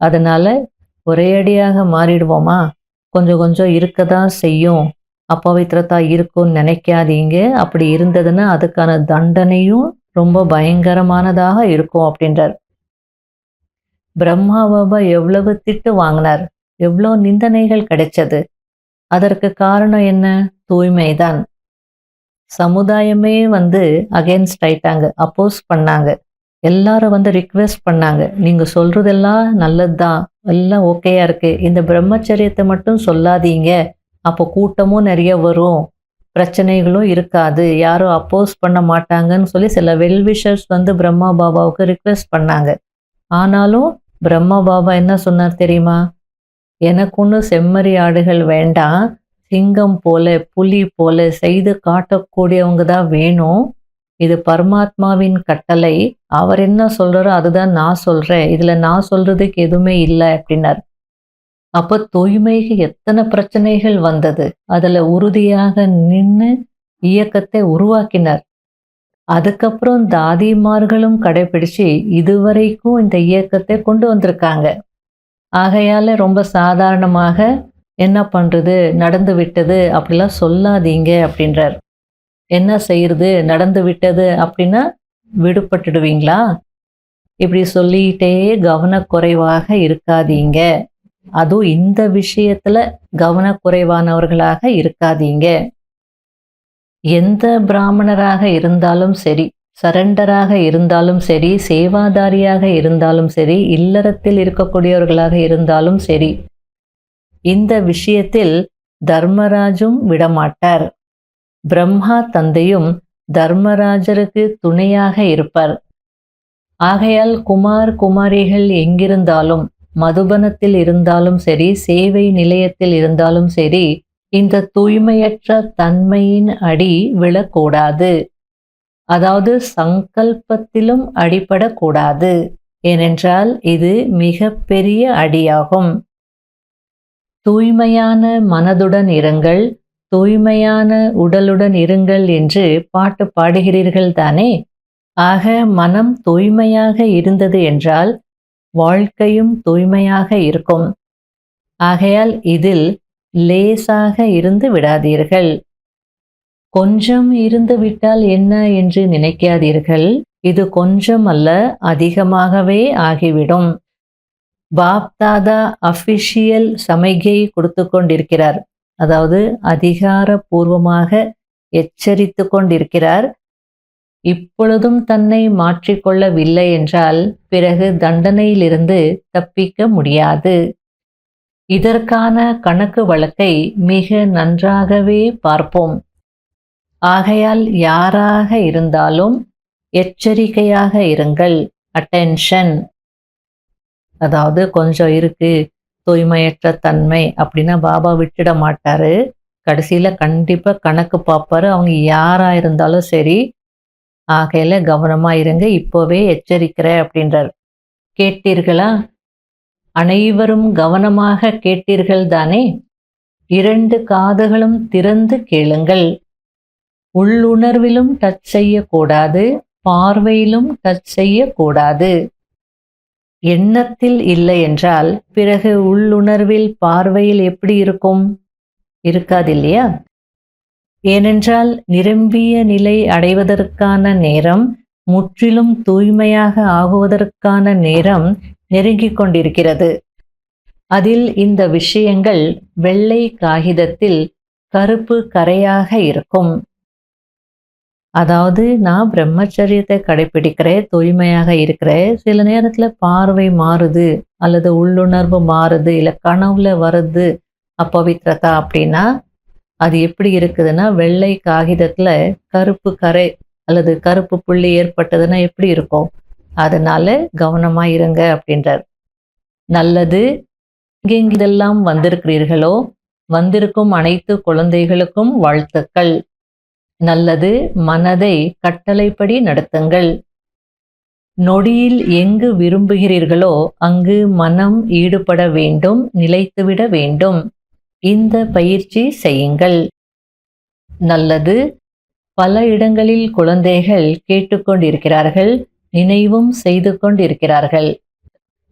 அதனால ஒரேடியாக மாறிடுவோமா? கொஞ்சம் கொஞ்சம் இருக்கதான் செய்யும், அப்பவித்திரத்தா இருக்கும்னு நினைக்காதீங்க. அப்படி இருந்ததுன்னா அதுக்கான தண்டனையும் ரொம்ப பயங்கரமானதாக இருக்கும் அப்படின்றார். பிரம்மா பாபா எவ்வளவு திட்டு வாங்கினார், எவ்வளோ நிந்தனைகள் கிடைச்சது. அதற்கு காரணம் என்ன? தூய்மைதான். சமுதாயமே அகேன்ஸ்ட் ஆயிட்டாங்க, அப்போஸ் பண்ணாங்க. எல்லாரும் ரிக்வெஸ்ட் பண்ணாங்க, நீங்க சொல்றதெல்லாம் நல்லதுதான், எல்லாம் ஓகேயா இருக்கு, இந்த பிரம்மச்சரியத்தை மட்டும் சொல்லாதீங்க, அப்போ கூட்டமும் நிறைய வரும், பிரச்சனைகளும் இருக்காது, யாரும் அப்போஸ் பண்ண மாட்டாங்கன்னு சொல்லி சில வெல்விஷர்ஸ் பிரம்மா பாபாவுக்கு ரிக்வெஸ்ட் பண்ணாங்க. ஆனாலும் பிரம்மா பாபா என்ன சொன்னார் தெரியுமா? எனக்கு ஒன்றும் செம்மறி ஆடுகள் வேண்டாம், சிங்கம் போல புலி போல செய்து காட்டக்கூடியவங்க தான் வேணும். இது பரமாத்மாவின் கட்டளை, அவர் என்ன சொல்றாரோ அதுதான் நான் சொல்றேன், இதுல நான் சொல்றதுக்கு எதுவுமே இல்லை அப்படின்னார். அப்போ தூய்மைக்கு எத்தனை பிரச்சனைகள் வந்தது. அதுல உறுதியாக நின்று இயக்கத்தை உருவாக்கினார். அதுக்கப்புறம் தாதிமார்களும் கடைபிடிச்சு இதுவரைக்கும் இந்த இயக்கத்தை கொண்டு வந்திருக்காங்க. ஆகையால ரொம்ப சாதாரணமாக என்ன பண்றது, நடந்து விட்டது அப்படிலாம் சொல்லாதீங்க அப்படின்றார். என்ன செய்யறது, நடந்து விட்டது அப்படின்னா விடுபட்டுடுவீங்களா? இப்படி சொல்லிட்டே கவனக்குறைவாக இருக்காதீங்க. அதுவும் இந்த விஷயத்துல கவனக்குறைவானவர்களாக இருக்காதீங்க. எந்த பிராமணராக இருந்தாலும் சரி, சரண்டராக இருந்தாலும் சரி, சேவாதாரியாக இருந்தாலும் சரி, இல்லறத்தில் இருக்கக்கூடியவர்களாக இருந்தாலும் சரி, இந்த விஷயத்தில் தர்மராஜும் விடமாட்டார். பிரம்மா தந்தையும் தர்மராஜருக்கு துணையாக இருப்பார். ஆகையால் குமார் குமாரிகள் எங்கிருந்தாலும், மதுபனத்தில் இருந்தாலும் சரி, சேவை நிலையத்தில் இருந்தாலும் சரி, இந்த தூய்மையற்ற தன்மையின் அடி விழக்கூடாது. அதாவது சங்கல்பத்திலும் அடிபடக்கூடாது. ஏனென்றால் இது மிக பெரிய அடியாகும். தூய்மையான மனதுடன் இருங்கள், தூய்மையான உடலுடன் இருங்கள் என்று பாட்டு பாடுகிறீர்கள் தானே? ஆக மனம் தூய்மையாக இருந்தது என்றால் வாழ்க்கையும் தூய்மையாக இருக்கும். ஆகையால் இதில் லேசாக இருந்து விடாதீர்கள். கொஞ்சம் இருந்து விட்டால் என்ன என்று நினைக்காதீர்கள். இது கொஞ்சம் அல்ல, அதிகமாகவே ஆகிவிடும். பாப் தாதா அஃபிஷியல் சமிகை கொடுத்து கொண்டிருக்கிறார். அதாவது அதிகாரபூர்வமாக எச்சரித்து கொண்டிருக்கிறார். இப்பொழுதும் தன்னை மாற்றிக்கொள்ளவில்லை என்றால் பிறகு தண்டனையிலிருந்து தப்பிக்க முடியாது. இதற்கான கணக்கு வழக்கை மிக நன்றாகவே பார்ப்போம். ஆகையால் யாராக இருந்தாலும் எச்சரிக்கையாக இருங்கள். அட்டென்ஷன். அதாவது கொஞ்சம் இருக்கு, தூய்மையற்ற தன்மை அப்படின்னா பாபா விட்டுட மாட்டாரு. கடைசியில கண்டிப்பா கணக்கு பார்ப்பாரு. அவங்க யாரா இருந்தாலும் சரி. ஆகையில கவனமா இருங்க, இப்போவே எச்சரிக்கிறேன் அப்படின்றார். கேட்டீர்களா? அனைவரும் கவனமாக கேட்டீர்கள் தானே? 2 காதுகளும் திறந்து கேளுங்கள். உள்ளுணர்விலும் டச் செய்யக்கூடாது, பார்வையிலும் டச் செய்யக்கூடாது. எண்ணத்தில் இல்லை என்றால் பிறகு உள்ளுணர்வில் பார்வையில் எப்படி இருக்கும்? இருக்காது இல்லையா? ஏனென்றால் நிரம்பிய நிலை அடைவதற்கான நேரம், முற்றிலும் தூய்மையாக ஆகுவதற்கான நேரம் நெருங்கிக் கொண்டிருக்கிறது. அதில் இந்த விஷயங்கள் வெள்ளை காகிதத்தில் கருப்பு கரையாக இருக்கும். அதாவது நான் பிரம்மச்சரியத்தை கடைபிடிக்கிறேன், தூய்மையாக இருக்கிறேன், சில நேரத்தில் பார்வை மாறுது அல்லது உள்ளுணர்வு மாறுது, இல்லை கனவுல வருது அப்பவித்ரதா அப்படின்னா அது எப்படி இருக்குதுன்னா வெள்ளை காகிதத்துல கருப்பு கரை அல்லது கருப்பு புள்ளி ஏற்பட்டதுன்னா எப்படி இருக்கும்? அதனால கவனமா இருங்க அப்படின்றார். நல்லது. எங்கெங்கெல்லாம் வந்திருக்கிறீர்களோ வந்திருக்கும் அனைத்து குழந்தைகளுக்கும் வாழ்த்துக்கள். நல்லது. மனதை கட்டளைப்படி நடத்துங்கள். நொடியில் எங்கு விரும்புகிறீர்களோ அங்கு மனம் ஈடுபட வேண்டும், நிலைத்துவிட வேண்டும். இந்த பயிற்சி செய்யுங்கள். நல்லது. பல இடங்களில் குழந்தைகள் கேட்டுக்கொண்டிருக்கிறார்கள், நினைவும் செய்து கொண்டிருக்கிறார்கள்.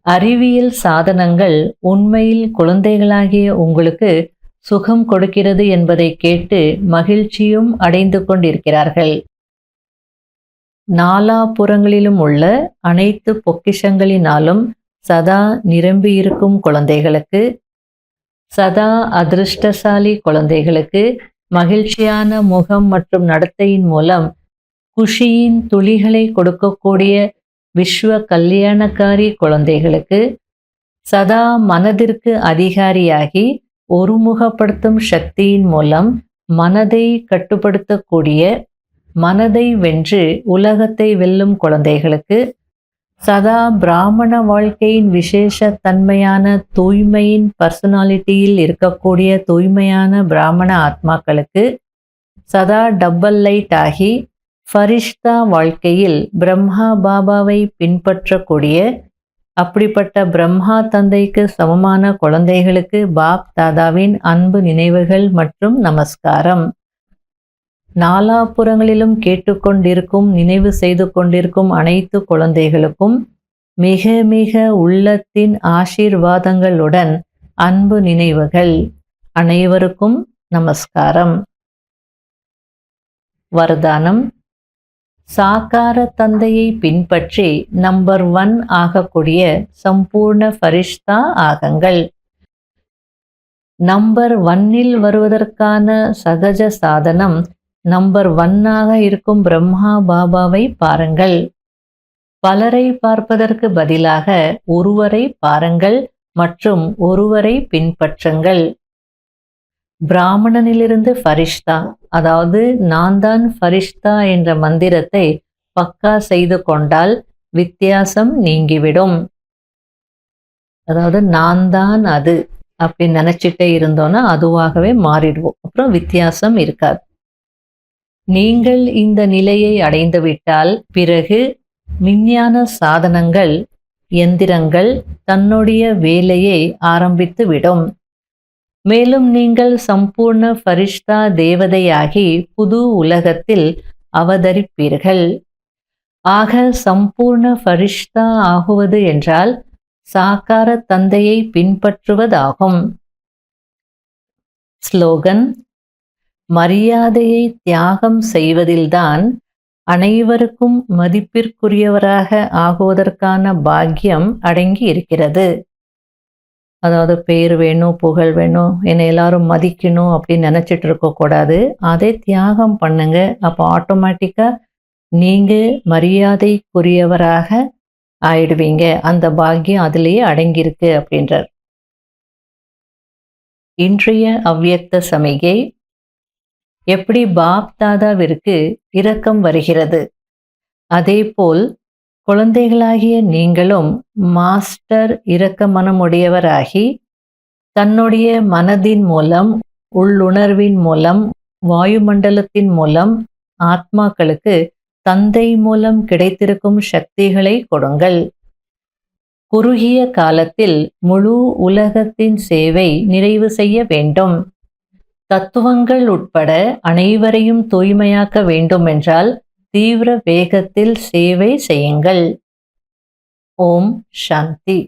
அறிவியல் சாதனங்கள் உண்மையில் குழந்தைகளாகிய உங்களுக்கு சுகம் கொடுக்கிறது என்பதை கேட்டு மகிழ்ச்சியும் அடைந்து கொண்டிருக்கிறார்கள். நாலாபுறங்களிலும் உள்ள அனைத்து பொக்கிஷங்களினாலும் சதா நிரம்பியிருக்கும் குழந்தைகளுக்கு, சதா அதிர்ஷ்டசாலி குழந்தைகளுக்கு, மகிழ்ச்சியான முகம் மற்றும் நடத்தையின் மூலம் குஷியின் துளிகளை கொடுக்கக்கூடிய விஸ்வ கல்யாணக்காரி குழந்தைகளுக்கு, சதா மனதிற்கு அதிகாரியாகி ஒருமுகப்படுத்தும் சக்தியின் மூலம் மனதை கட்டுப்படுத்தக்கூடிய, மனதை வென்று உலகத்தை வெல்லும் குழந்தைகளுக்கு, சதா பிராமண வாழ்க்கையின் விசேஷ தன்மையான தூய்மையின் பர்சனாலிட்டியில் இருக்கக்கூடிய தூய்மையான பிராமண ஆத்மாக்களுக்கு, சதா டபுள் லைட் ஆகி ஃபரிஷ்தா வாழ்க்கையில் பிரம்மா பாபாவை பின்பற்றக்கூடிய அப்படிப்பட்ட பிரம்மா தந்தைக்கு சமமான குழந்தைகளுக்கு பாப் தாதாவின் அன்பு நினைவுகள் மற்றும் நமஸ்காரம். நாலாபுறங்களிலும் கேட்டுக்கொண்டிருக்கும், நினைவு செய்து கொண்டிருக்கும் அனைத்து குழந்தைகளுக்கும் மிக மிக உள்ளத்தின் ஆசீர்வாதங்களுடன் அன்பு நினைவுகள். அனைவருக்கும் நமஸ்காரம். வரதானம். சாக்கார தந்தையை பின்பற்றி நம்பர் 1 ஆகக்கூடிய சம்பூர்ண ஃபரிஷ்தா ஆகுங்கள். நம்பர் 1 வருவதற்கான சகஜ சாதனம் நம்பர் 1 இருக்கும் பிரம்மா பாபாவை பாருங்கள். பலரை பார்ப்பதற்கு பதிலாக ஒருவரை பாருங்கள் மற்றும் ஒருவரை பின்பற்றுங்கள். பிராமணனிலிருந்து ஃபரிஷ்தா, அதாவது நான் தான் ஃபரிஷ்தா என்ற மந்திரத்தை பக்கா செய்து கொண்டால் வித்தியாசம் நீங்கிவிடும். அதாவது நான் தான் அது அப்படின்னு நினைச்சிட்டே இருந்தோன்னா அதுவாகவே மாறிடுவோம். அப்புறம் வித்தியாசம் இருக்காது. நீங்கள் இந்த நிலையை அடைந்துவிட்டால் பிறகு விஞ்ஞான சாதனங்கள், எந்திரங்கள் தன்னுடைய வேலையை ஆரம்பித்து விடும். மேலும் நீங்கள் சம்பூர்ண ஃபரிஷ்தா தேவதையாகி புது உலகத்தில் அவதரிப்பீர்கள். ஆக சம்பூர்ண ஃபரிஷ்தா ஆகுவது என்றால் சாக்கார தந்தையை பின்பற்றுவதாகும். ஸ்லோகன்: மரியாதையை தியாகம் செய்வதில்தான் அனைவருக்கும் மதிப்பிற்குரியவராக ஆகுவதற்கான பாக்கியம் அடங்கி இருக்கிறது. அதாவது பேர் வேணும், புகழ் வேணும், என்னை எல்லாரும் மதிக்கணும் அப்படின்னு நினச்சிட்டு இருக்கக்கூடாது. அதை தியாகம் பண்ணுங்க. அப்போ ஆட்டோமேட்டிக்காக நீங்கள் மரியாதைக்குரியவராக ஆயிடுவீங்க. அந்த பாக்கியம் அதிலேயே அடங்கியிருக்கு அப்படின்றார். இன்றைய அவ்வியக்த சமிகை: எப்படி பாப் தாதாவிற்கு இரக்கம் வருகிறது, அதேபோல் குழந்தைகளாகிய நீங்களும் மாஸ்டர் இரக்க மனமுடையவராகி தன்னுடைய மனதின் மூலம், உள்ளுணர்வின் மூலம், வாயுமண்டலத்தின் மூலம் ஆத்மாக்களுக்கு தந்தை மூலம் கிடைத்திருக்கும் சக்திகளை கொடுங்கள். குறுகிய காலத்தில் முழு உலகத்தின் சேவை நிறைவு செய்ய வேண்டும். தத்துவங்கள் உட்பட அனைவரையும் தூய்மையாக்க வேண்டுமென்றால் தீவிர வேகத்தில் சேவை செய்யுங்கள். ஓம் சாந்தி.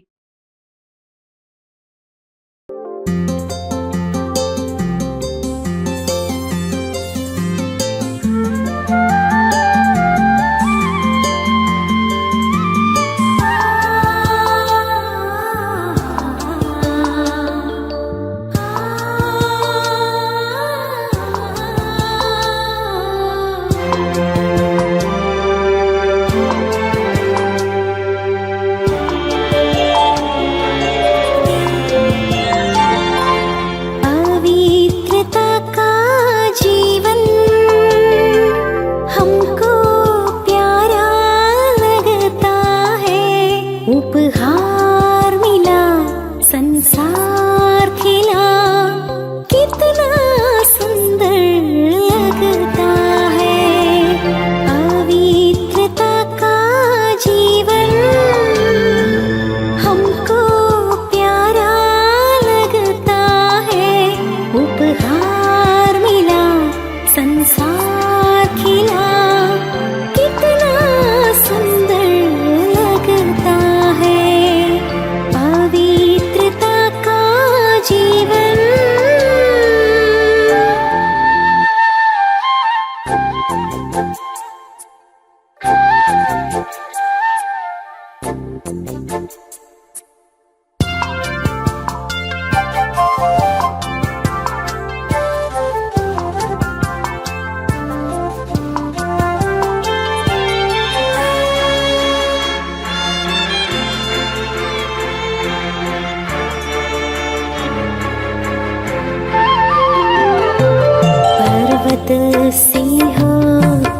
से हो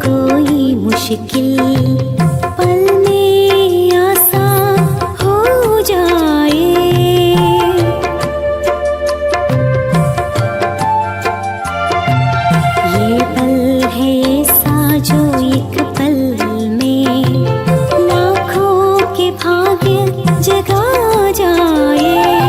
कोई मुश्किल पल में आसान हो जाए। ये पल है ऐसा जो एक पल में लाखों के भाग्य जगा जाए।